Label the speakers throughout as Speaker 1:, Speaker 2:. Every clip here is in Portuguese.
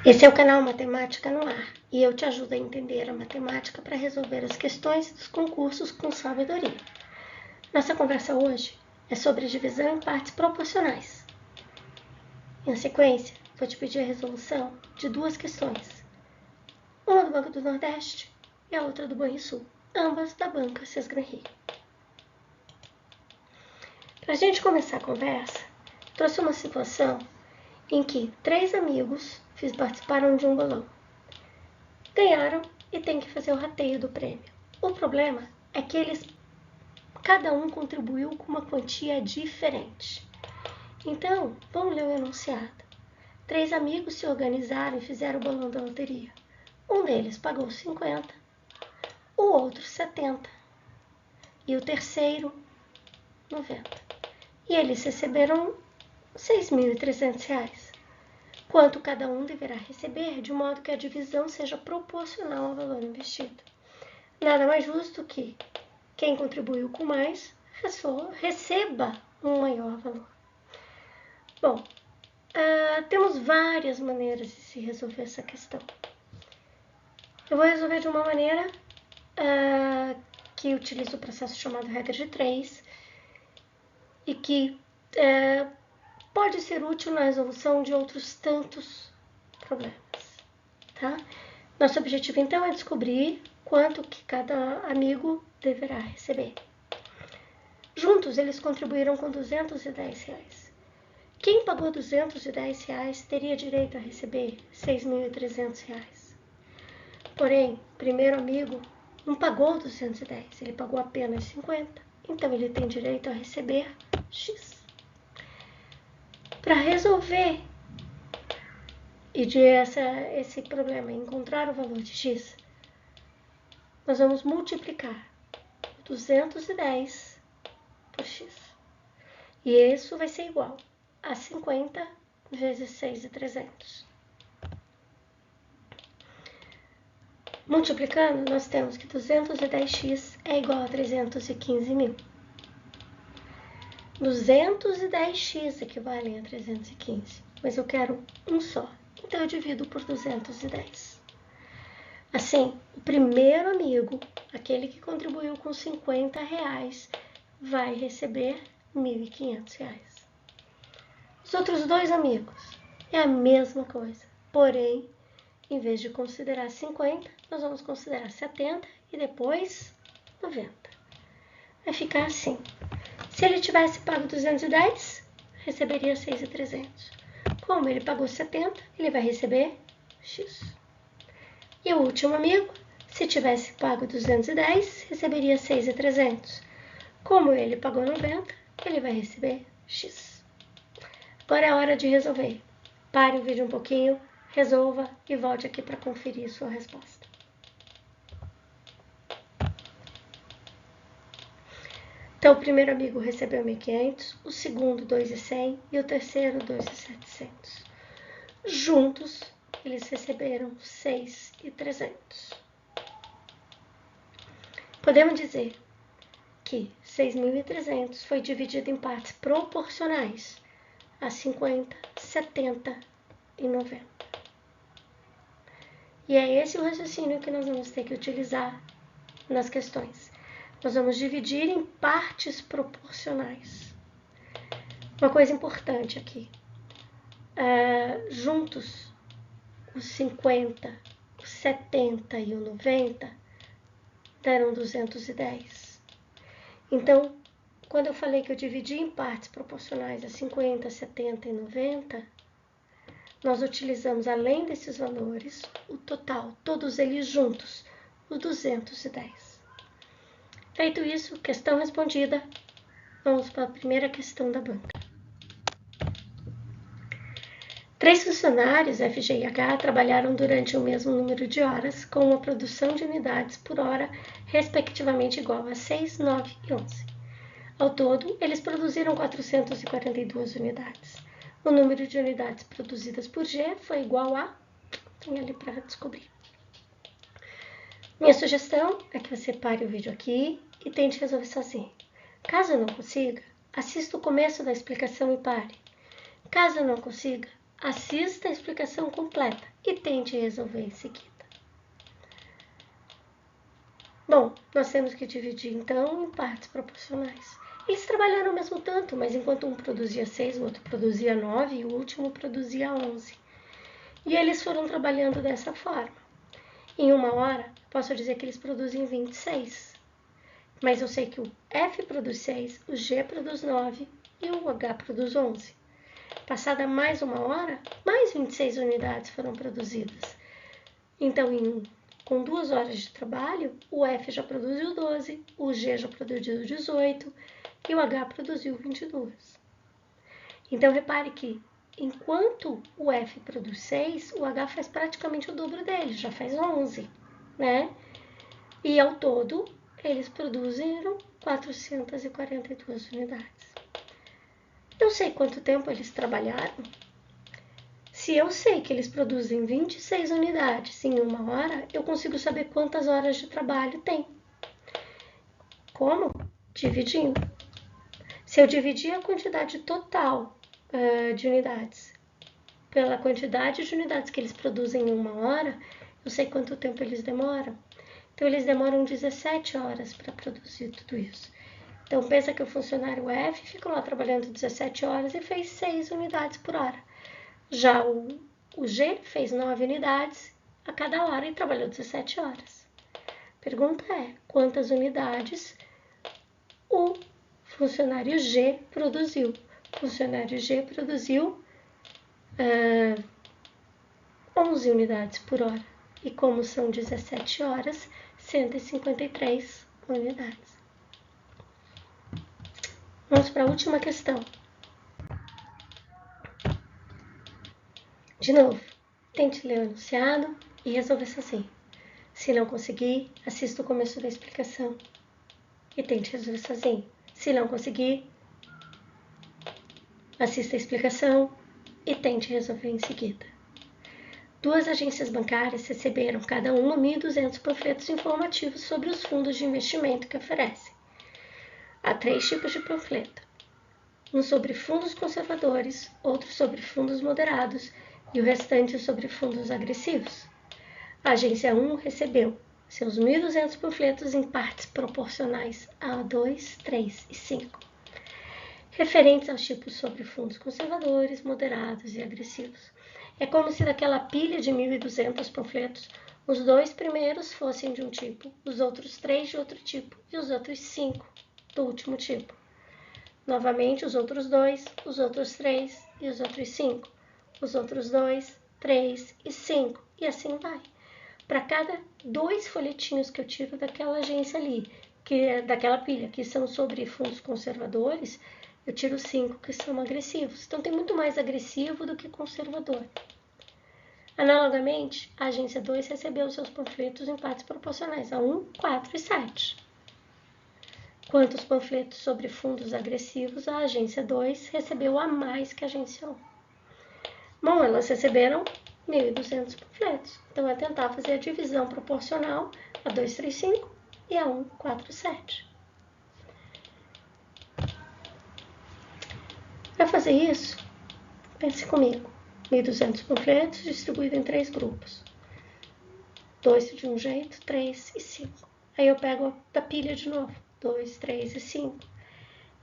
Speaker 1: Esse é o canal Matemática no Ar e eu te ajudo a entender a matemática para resolver as questões dos concursos com sabedoria. Nossa conversa hoje é sobre divisão em partes proporcionais. Na sequência, vou te pedir a resolução de duas questões. Uma do Banco do Nordeste e a outra do Banrisul, ambas da banca Sesgran-Rio. Para a gente começar a conversa, trouxe uma situação em que 3 amigos participaram de um bolão. Ganharam e tem que fazer o rateio do prêmio. O problema é que cada um contribuiu com uma quantia diferente. Então, vamos ler o enunciado. 3 amigos se organizaram e fizeram o bolão da loteria. Um deles pagou 50, o outro 70 e o terceiro 90. E eles receberam R$ 6.300. Quanto cada um deverá receber, de modo que a divisão seja proporcional ao valor investido. Nada mais justo que quem contribuiu com mais receba um maior valor. Bom, temos várias maneiras de se resolver essa questão. Eu vou resolver de uma maneira que utiliza o processo chamado regra de 3 e que pode ser útil na resolução de outros tantos problemas, tá? Nosso objetivo, então, é descobrir quanto que cada amigo deverá receber. Juntos, eles contribuíram com R$ 210. Quem pagou R$ 210 teria direito a receber R$ 6.300. Porém, o primeiro amigo não pagou 210, ele pagou apenas 50, então ele tem direito a receber X. Para resolver esse problema, encontrar o valor de X, nós vamos multiplicar 210 por X. E isso vai ser igual a 50 vezes 6.300. Multiplicando, nós temos que 210x é igual a 315.000. 210x equivalem a 315, mas eu quero um só, então eu divido por 210. Assim, o primeiro amigo, aquele que contribuiu com R$50, vai receber R$1.500. Os outros dois amigos é a mesma coisa, porém, em vez de considerar 50, nós vamos considerar 70 e depois 90. Vai ficar assim. Se ele tivesse pago 210, receberia 6.300. Como ele pagou 70, ele vai receber X. E o último amigo, se tivesse pago 210, receberia 6.300. Como ele pagou 90, ele vai receber X. Agora é a hora de resolver. Pare o vídeo um pouquinho, resolva e volte aqui para conferir sua resposta. Então, o primeiro amigo recebeu 1.500, o segundo 2.100 e o terceiro 2.700. Juntos, eles receberam 6.300. Podemos dizer que 6.300 foi dividido em partes proporcionais a 50, 70 e 90. E é esse o raciocínio que nós vamos ter que utilizar nas questões. Nós vamos dividir em partes proporcionais. Uma coisa importante aqui. Juntos, os 50, os 70 e o 90 deram 210. Então, quando eu falei que eu dividi em partes proporcionais a 50, 70 e 90, nós utilizamos, além desses valores, o total, todos eles juntos, os 210. Feito isso, questão respondida, vamos para a primeira questão da banca. 3 funcionários, FG e H, trabalharam durante o mesmo número de horas, com uma produção de unidades por hora, respectivamente igual a 6, 9 e 11. Ao todo, eles produziram 442 unidades. O número de unidades produzidas por G foi igual a... Tem ali para descobrir. Minha sugestão é que você pare o vídeo aqui e tente resolver sozinho. Caso eu não consiga, assista o começo da explicação e pare. Caso eu não consiga, assista a explicação completa e tente resolver em seguida. Bom, nós temos que dividir então em partes proporcionais. Eles trabalharam o mesmo tanto, mas enquanto um produzia 6, o outro produzia 9 e o último produzia 11. E eles foram trabalhando dessa forma. Em 1 hora, posso dizer que eles produzem 26. Mas eu sei que o F produz 6, o G produz 9 e o H produz 11. Passada mais 1 hora, mais 26 unidades foram produzidas. Então, com 2 horas de trabalho, o F já produziu 12, o G já produziu 18 e o H produziu 22. Então, repare que enquanto o F produz 6, o H faz praticamente o dobro dele, já faz 11, né? E ao todo, eles produziram 442 unidades. Eu sei quanto tempo eles trabalharam. Se eu sei que eles produzem 26 unidades em 1 hora, eu consigo saber quantas horas de trabalho tem. Como? Dividindo. Se eu dividir a quantidade total de unidades pela quantidade de unidades que eles produzem em 1 hora, eu sei quanto tempo eles demoram. Então, eles demoram 17 horas para produzir tudo isso. Então, pensa que o funcionário F ficou lá trabalhando 17 horas e fez 6 unidades por hora. Já o G fez 9 unidades a cada hora e trabalhou 17 horas. Pergunta é, quantas unidades o funcionário G produziu? O funcionário G produziu 11 unidades por hora. E como são 17 horas, 153 unidades. Vamos para a última questão. De novo, tente ler o enunciado e resolver sozinho. Se não conseguir, assista o começo da explicação e tente resolver sozinho. Se não conseguir, assista a explicação e tente resolver em seguida. 2 agências bancárias receberam cada uma 1.200 panfletos informativos sobre os fundos de investimento que oferecem. Há 3 tipos de panfleto. Um sobre fundos conservadores, outro sobre fundos moderados e o restante sobre fundos agressivos. A agência 1 recebeu seus 1.200 panfletos em partes proporcionais a 2, 3 e 5, referentes aos tipos sobre fundos conservadores, moderados e agressivos. É como se daquela pilha de 1.200 panfletos, os 2 primeiros fossem de um tipo, os outros 3 de outro tipo e os outros 5 do último tipo. Novamente, os outros 2, os outros 3 e os outros 5. Os outros 2, 3 e 5. E assim vai. Para cada 2 folhetinhos que eu tiro daquela agência ali, daquela pilha, que são sobre fundos conservadores, eu tiro 5 que são agressivos. Então, tem muito mais agressivo do que conservador. Analogamente, a agência 2 recebeu seus panfletos em partes proporcionais a 1, 4 e 7. Quantos panfletos sobre fundos agressivos a agência 2 recebeu a mais que a agência 1? Bom, elas receberam 1.200 panfletos. Então, é tentar fazer a divisão proporcional a 2, 3, 5 e a 1, 4, 7. Para fazer isso, pense comigo. 1.200 panfletos distribuídos em 3 grupos. 2 de um jeito, 3 e 5. Aí eu pego da pilha de novo. 2, 3 e 5.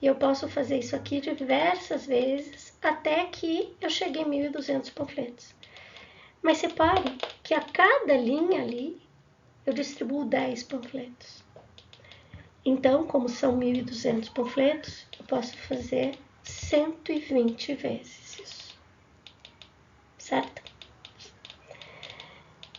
Speaker 1: E eu posso fazer isso aqui diversas vezes até que eu chegue em 1.200 panfletos. Mas repare que a cada linha ali eu distribuo 10 panfletos. Então, como são 1.200 panfletos, eu posso fazer 120 vezes isso. Certo?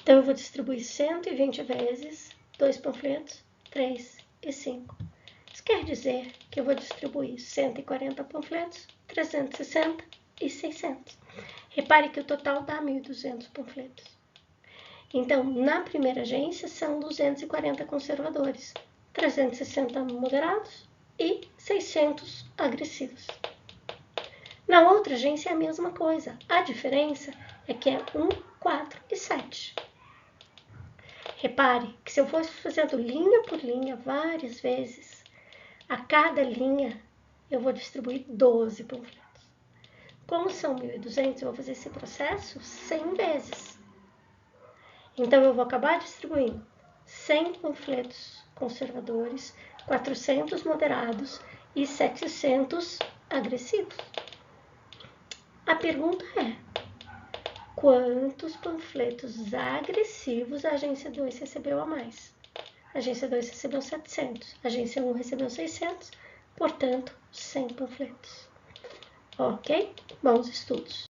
Speaker 1: Então, eu vou distribuir 120 vezes 2 panfletos, 3 e 5. Isso quer dizer que eu vou distribuir 140 panfletos, 360 e 600. Repare que o total dá 1.200 panfletos. Então, na primeira agência, são 240 conservadores, 360 moderados e 600 agressivos. Na outra agência é a mesma coisa. A diferença é que é 1, 4 e 7. Repare que se eu fosse fazendo linha por linha várias vezes, a cada linha eu vou distribuir 12 panfletos. Como são 1.200, eu vou fazer esse processo 100 vezes. Então, eu vou acabar distribuindo 100 panfletos conservadores, 400 moderados e 700 agressivos. A pergunta é: quantos panfletos agressivos a agência 2 recebeu a mais? A agência 2 recebeu 700, a agência 1 recebeu 600, portanto, 100 panfletos. Ok? Bons estudos!